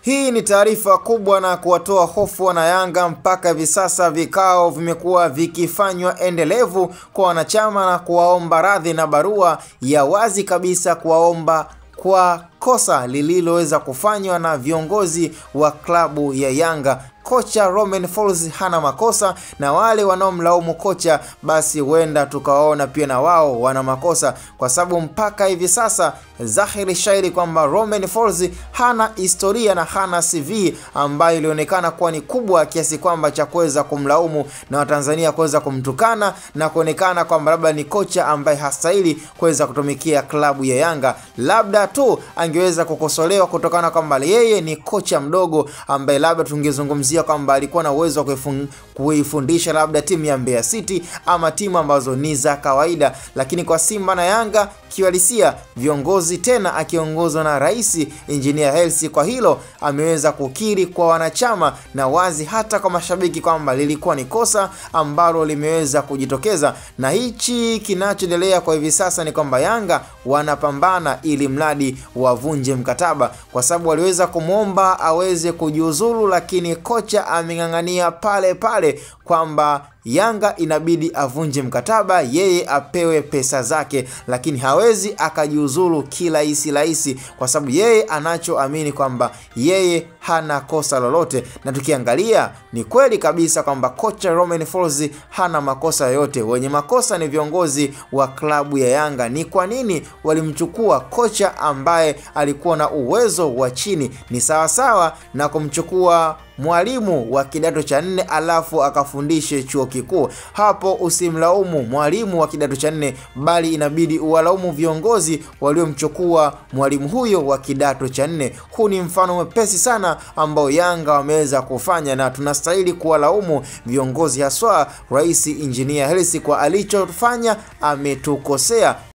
Hii ni taarifa kubwa na kuwatoa hofu wana Yanga. Mpaka hivi sasa vikao vimekuwa vikifanywa endelevu kwa wanachama na kuwaomba radhi na barua ya wazi kabisa kuwaomba kwa kosa lililoweza kufanywa na viongozi wa klabu ya Yanga. Kocha Romain Folz hana makosa, na wale wanaomlaumu kocha basi huenda tukaona pia na wao wana makosa, kwa sababu mpaka hivi sasa dhahiri shairi kwamba Romain Folz hana historia na hana CV ambayo ilionekana kuwa ni kubwa kiasi kwamba cha kuweza kumlaumu na Watanzania kuweza kumtukana na kuonekana kwamba labda ni kocha ambaye hastahili kuweza kutumikia klabu ya Yanga. Labda tu angeweza kukosolewa kutokana kwamba yeye ni kocha mdogo ambaye labda tungezungumzia kwamba alikuwa na uwezo wa kuifundisha labda timu ya Mbeya City ama timu ambazo ni za kawaida, lakini kwa Simba na Yanga kiwalisia viongozi tena akiongozwa na Rais Engineer Hersi, kwa hilo ameweza kukiri kwa wanachama na wazi hata kwa mashabiki kwamba lilikuwa ni kosa ambalo limeweza kujitokeza. Na hichi kinachoendelea kwa hivi sasa ni kwamba Yanga wanapambana ili mradi wavunje mkataba, kwa sababu waliweza kumwomba aweze kujiuzulu, lakini kocha ameng'ang'ania pale pale kwamba Yanga inabidi avunje mkataba, yeye apewe pesa zake, lakini hawezi akajiuzulu kirahisi kwa sababu yeye anachoamini kwamba yeye hana kosa lolote. Na tukiangalia ni kweli kabisa kwamba kocha Romain Folz hana makosa yoyote. Wenye makosa ni viongozi wa klabu ya Yanga. Ni kwa nini walimchukua kocha ambaye alikuwa na uwezo wa chini? Ni sawasawa na kumchukua mwalimu wa kidato cha 4 alafu akafundishe chuo kikuu. Hapo usimlaumu mwalimu wa kidato cha 4, bali inabidi uwalaumu viongozi waliomchukua mwalimu huyo wa kidato cha 4. Huu ni mfano mwepesi sana ambao Yanga wameweza kufanya, na tunastahili kuwalaumu viongozi, haswa Rais Engineer Hersi kwa alichofanya. Ametukosea.